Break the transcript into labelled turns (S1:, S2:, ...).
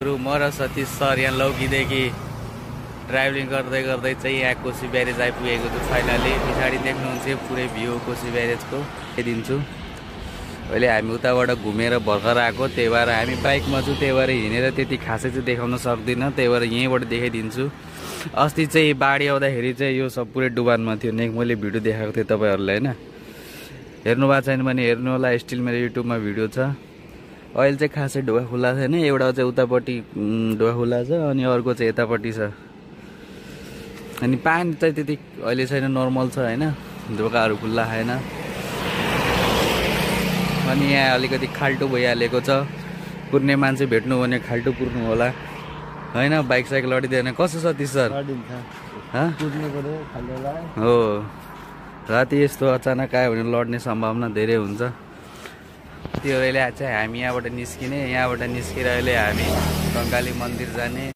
S1: म र सतीश सर यहाँ लौकीदेखि ट्राभलिङ गर्दै गर्दै चाहिँ यहाँ कोशी ब्यारेज आइपुगेको छु फाइनली। पछाडि देख्नुहुन्छ पुरै भ्यू कोशी ब्यारेजको दिन्छु। अहिले हामी उताबाट घुमेर भर्खर आएको, त्यही भएर हामी बाइकमा छु, त्यही भएर हिँडेर त्यति खासै चाहिँ देखाउन सक्दिनँ, त्यही भएर यहीँबाट देखाइदिन्छु। अस्ति चाहिँ बाढी आउँदाखेरि चाहिँ यो सब पुरै डुबानमा थियो। मैले भिडियो देखाएको थिएँ तपाईँहरूलाई होइन, हेर्नु भएको छैन भने हेर्नु होला, स्टिल मेरो युट्युबमा भिडियो छ। अहिले चाहिँ खासै ढोका खुल्ला छैन, एउटा चाहिँ उतापट्टि ढोका खुल्ला छ अनि अर्को चाहिँ यतापट्टि छ। अनि पानी चाहिँ त्यति अहिले छैन, नर्मल छ होइन, ढोकाहरू खुल्ला छैन। अनि यहाँ अलिकति खाल्टो भइहालेको छ, कुर्ने मान्छे भेट्नु भने खाल्टो पुर्नु होला होइन, बाइक साइकल लडिँदैन। कसो छ ती सर? हो, राति यस्तो अचानक आयो भने लड्ने सम्भावना धेरै हुन्छ। त्यो अहिले चाहिँ हामी यहाँबाट निस्किने, यहाँबाट निस्केर अहिले हामी कङ्काली मन्दिर जाने।